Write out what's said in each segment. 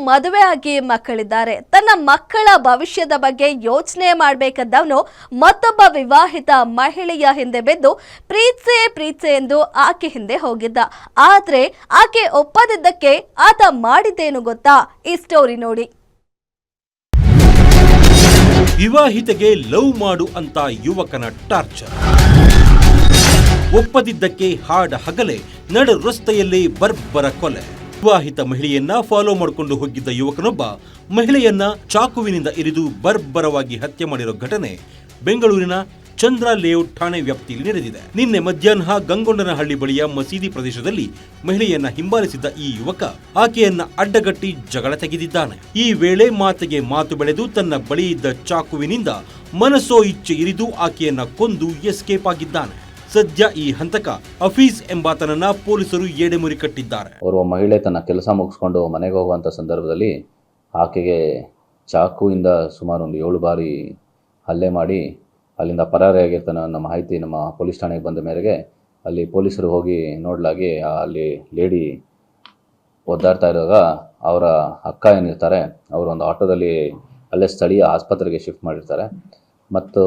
ಮದುವೆ ಆಗಿ ಮಕ್ಕಳಿದ್ದಾರೆ. ತನ್ನ ಮಕ್ಕಳ ಭವಿಷ್ಯದ ಬಗ್ಗೆ ಯೋಚನೆ ಮಾಡಬೇಕಾದವನು ಮತ್ತೊಬ್ಬ ವಿವಾಹಿತ ಮಹಿಳೆಯ ಹಿಂದೆ ಬಿದ್ದು ಪ್ರೀತ್ಸೆ ಎಂದು ಆಕೆ ಹಿಂದೆ ಹೋಗಿದ್ದ. ಆದ್ರೆ ಆಕೆ ಒಪ್ಪದಿದ್ದಕ್ಕೆ ಆತ ಮಾಡಿದ್ದೇನು ಗೊತ್ತಾ? ಈ ಸ್ಟೋರಿ ನೋಡಿ. ವಿವಾಹಿತೆಗೆ ಲವ್ ಮಾಡು ಅಂತ ಯುವಕನ ಟಾರ್ಚರ್. ಒಪ್ಪದಿದ್ದಕ್ಕೆ ಹಾಡ ಹಗಲೇ ನಡು ರಸ್ತೆಯಲ್ಲಿ ಬರ್ಬರ ಕೊಲೆ. ವಿವಾಹಿತ ಮಹಿಳೆಯನ್ನ ಫಾಲೋ ಮಾಡಿಕೊಂಡು ಹೋಗಿದ್ದ ಯುವಕನೊಬ್ಬ ಮಹಿಳೆಯನ್ನ ಚಾಕುವಿನಿಂದ ಇರಿದು ಬರ್ಬರವಾಗಿ ಹತ್ಯೆ ಮಾಡಿರೋ ಘಟನೆ ಬೆಂಗಳೂರಿನ ಚಂದ್ರ ಲೇಔಟ್ ಠಾಣೆ ವ್ಯಾಪ್ತಿಯಲ್ಲಿ ನಡೆದಿದೆ. ನಿನ್ನೆ ಮಧ್ಯಾಹ್ನ ಗಂಗೊಂಡನಹಳ್ಳಿ ಬಳಿಯ ಮಸೀದಿ ಪ್ರದೇಶದಲ್ಲಿ ಮಹಿಳೆಯನ್ನ ಹಿಂಬಾಲಿಸಿದ್ದ ಈ ಯುವಕ ಆಕೆಯನ್ನ ಅಡ್ಡಗಟ್ಟಿ ಜಗಳ ತೆಗೆದಿದ್ದಾನೆ. ಈ ವೇಳೆ ಮಾತಿಗೆ ಮಾತು ಬೆಳೆದು ತನ್ನ ಬಳಿ ಇದ್ದ ಚಾಕುವಿನಿಂದ ಮನಸೋ ಇಚ್ಛೆ ಇರಿದು ಆಕೆಯನ್ನ ಕೊಂದು ಎಸ್ಕೇಪ್ ಆಗಿದ್ದಾನೆ. ಸದ್ಯ ಈ ಹಂತಕ ಹಫೀಜ್ ಎಂಬಾತನನ್ನ ಪೊಲೀಸರು ಎಡೆಮುರಿ ಕಟ್ಟಿದ್ದಾರೆ. ಓರ್ವ ಮಹಿಳೆ ತನ್ನ ಕೆಲಸ ಮುಗಿಸ್ಕೊಂಡು ಮನೆಗೆ ಹೋಗುವಂಥ ಸಂದರ್ಭದಲ್ಲಿ ಆಕೆಗೆ ಚಾಕುವಿಂದ ಸುಮಾರು ಒಂದು 7 ಬಾರಿ ಹಲ್ಲೆ ಮಾಡಿ ಅಲ್ಲಿಂದ ಪರಾರಿಯಾಗಿರ್ತಾನೆ ಅನ್ನೋ ಮಾಹಿತಿ ನಮ್ಮ ಪೊಲೀಸ್ ಠಾಣೆಗೆ ಬಂದ ಮೇರೆಗೆ ಅಲ್ಲಿ ಪೊಲೀಸರು ಹೋಗಿ ನೋಡಲಾಗಿ ಅಲ್ಲಿ ಲೇಡಿ ಒದ್ದಾಡ್ತಾ ಇರುವಾಗ ಅವರ ಅಕ್ಕ ಏನಿರ್ತಾರೆ ಅವರು ಒಂದು ಆಟೋದಲ್ಲಿ ಅಲ್ಲೇ ಸ್ಥಳೀಯ ಆಸ್ಪತ್ರೆಗೆ ಶಿಫ್ಟ್ ಮಾಡಿರ್ತಾರೆ. ಮತ್ತು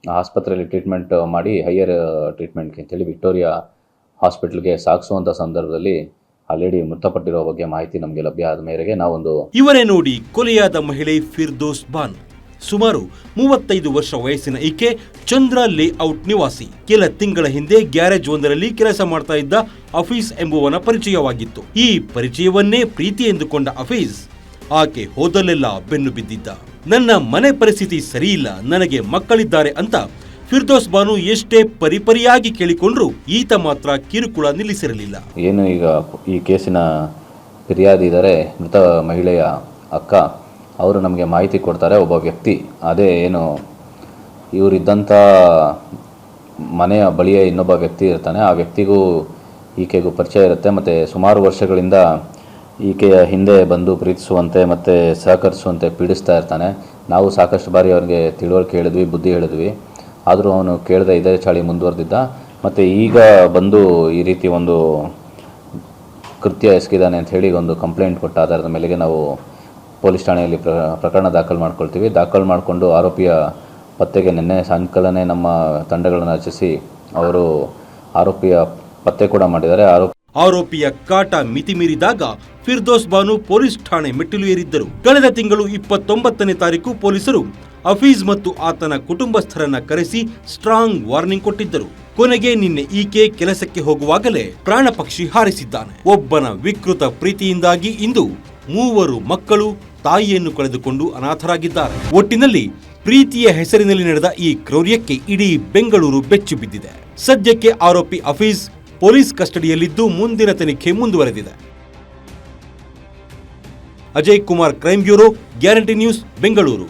ಆಸ್ಪತ್ರೆಯಲ್ಲಿ ಟ್ರೀಟ್ಮೆಂಟ್ ಮಾಡಿ ಹೈಯರ್ ಟ್ರೀಟ್ಮೆಂಟ್ಗೆ ಅಂತೇಳಿ ವಿಕ್ಟೋರಿಯಾ ಹಾಸ್ಪಿಟಲ್ಗೆ ಸಾಗಿಸುವಂಥ ಸಂದರ್ಭದಲ್ಲಿ ಆ ಲೇಡಿ ಮೃತಪಟ್ಟಿರೋ ಬಗ್ಗೆ ಮಾಹಿತಿ ನಮಗೆ ಲಭ್ಯ ಆದ ಮೇರೆಗೆ ನಾವೊಂದು ಇವರೇ ನೋಡಿ ಕೊಲೆಯಾದ ಮಹಿಳೆ ಫಿರ್ದೋಸ್ ಬಾನು. ಸುಮಾರು 35 ವರ್ಷ ವಯಸ್ಸಿನ ಈಕೆ ಚಂದ್ರ ಲೇಔಟ್ ನಿವಾಸಿ. ಕೆಲ ತಿಂಗಳ ಹಿಂದೆ ಗ್ಯಾರೇಜ್ ಒಂದರಲ್ಲಿ ಕೆಲಸ ಮಾಡ್ತಾ ಇದ್ದ ಹಫೀಜ್ ಎಂಬುವನ ಪರಿಚಯವಾಗಿತ್ತು. ಈ ಪರಿಚಯವನ್ನೇ ಪ್ರೀತಿ ಎಂದುಕೊಂಡ ಹಫೀಜ್ ಆಕೆ ಹೋದಲ್ಲೆಲ್ಲ ಬೆನ್ನು ಬಿದ್ದಿದ್ದ. ನನ್ನ ಮನೆ ಪರಿಸ್ಥಿತಿ ಸರಿಯಿಲ್ಲ, ನನಗೆ ಮಕ್ಕಳಿದ್ದಾರೆ ಅಂತ ಫಿರ್ದೋಸ್ ಬಾನು ಎಷ್ಟೇ ಪರಿಪರಿಯಾಗಿ ಕೇಳಿಕೊಂಡ್ರು ಈತ ಮಾತ್ರ ಕಿರುಕುಳ ನಿಲ್ಲಿಸಿರಲಿಲ್ಲ. ಏನು ಈಗ ಈ ಕೇಸಿನ ಫಿರ್ಯಾದಿ ಇದ್ದಾರೆ ಮೃತ ಮಹಿಳೆಯ ಅಕ್ಕ, ಅವರು ನಮಗೆ ಮಾಹಿತಿ ಕೊಡ್ತಾರೆ. ಒಬ್ಬ ವ್ಯಕ್ತಿ ಅದೇ ಏನು ಇವರಿದ್ದಂಥ ಮನೆಯ ಬಳಿಯ ಇನ್ನೊಬ್ಬ ವ್ಯಕ್ತಿ ಇರ್ತಾನೆ, ಆ ವ್ಯಕ್ತಿಗೂ ಈಕೆಗೂ ಪರಿಚಯ ಇರುತ್ತೆ. ಮತ್ತು ಸುಮಾರು ವರ್ಷಗಳಿಂದ ಈಕೆಯ ಹಿಂದೆ ಬಂದು ಪ್ರೀತಿಸುವಂತೆ ಮತ್ತು ಸಹಕರಿಸುವಂತೆ ಪೀಡಿಸ್ತಾ ಇರ್ತಾನೆ. ನಾವು ಸಾಕಷ್ಟು ಬಾರಿ ಅವನಿಗೆ ತಿಳುವಳಿಕೆ ಹೇಳಿದ್ವಿ, ಬುದ್ಧಿ ಹೇಳಿದ್ವಿ, ಆದರೂ ಅವನು ಕೇಳದೆ ಇದೇ ಚಾಳಿ ಮುಂದುವರೆದಿದ್ದ. ಮತ್ತು ಈಗ ಬಂದು ಈ ರೀತಿ ಒಂದು ಕೃತ್ಯ ಎಸಗಿದ್ದಾನೆ ಅಂತ ಹೇಳಿ ಒಂದು ಕಂಪ್ಲೇಂಟ್ ಕೊಟ್ಟ ಆಧಾರದ ಮೇಲೆಗೆ ನಾವು ಪೊಲೀಸ್ ಠಾಣೆಯಲ್ಲಿ ಪ್ರಕರಣ ದಾಖಲು ಮಾಡ್ಕೊಳ್ತೀವಿ. ದಾಖಲು ಮಾಡಿಕೊಂಡು ಆರೋಪಿಯ ಪತ್ತೆಗೆ ನಿನ್ನೆ ಸಾಯಂಕಾಲನೇ ನಮ್ಮ ತಂಡಗಳನ್ನು ರಚಿಸಿ ಅವರು ಆರೋಪಿಯ ಪತ್ತೆ ಕೂಡ ಮಾಡಿದ್ದಾರೆ. ಆರೋಪಿಯ ಕಾಟ ಮಿತಿ ಮೀರಿದಾಗ ಫಿರ್ದೋಸ್ ಬಾನು ಪೊಲೀಸ್ ಠಾಣೆ ಮೆಟ್ಟಿಲು ಏರಿದ್ದರು. ಕಳೆದ ತಿಂಗಳು 29ನೇ ತಾರೀಕು ಪೊಲೀಸರು ಹಫೀಜ್ ಮತ್ತು ಆತನ ಕುಟುಂಬಸ್ಥರನ್ನ ಕರೆಸಿ ಸ್ಟ್ರಾಂಗ್ ವಾರ್ನಿಂಗ್ ಕೊಟ್ಟಿದ್ದರು. ಕೊನೆಗೆ ನಿನ್ನೆ ಈಕೆ ಕೆಲಸಕ್ಕೆ ಹೋಗುವಾಗಲೇ ಪ್ರಾಣ ಪಕ್ಷಿ ಹಾರಿಸಿದ್ದಾನೆ. ಒಬ್ಬನ ವಿಕೃತ ಪ್ರೀತಿಯಿಂದಾಗಿ ಇಂದು 3 ಮಕ್ಕಳು ತಾಯಿಯನ್ನು ಕಳೆದುಕೊಂಡು ಅನಾಥರಾಗಿದ್ದಾರೆ. ಒಟ್ಟಿನಲ್ಲಿ ಪ್ರೀತಿಯ ಹೆಸರಿನಲ್ಲಿ ನಡೆದ ಈ ಕ್ರೌರ್ಯಕ್ಕೆ ಇಡೀ ಬೆಂಗಳೂರು ಬೆಚ್ಚಿ ಬಿದ್ದಿದೆ. ಸದ್ಯಕ್ಕೆ ಆರೋಪಿ ಹಫೀಜ್ ಪೊಲೀಸ್ ಕಸ್ಟಡಿಯಲ್ಲಿದ್ದು ಮುಂದಿನ ತನಿಖೆ ಮುಂದುವರೆದಿದೆ. Ajay Kumar, crime bureau, guarantee news, Bengaluru.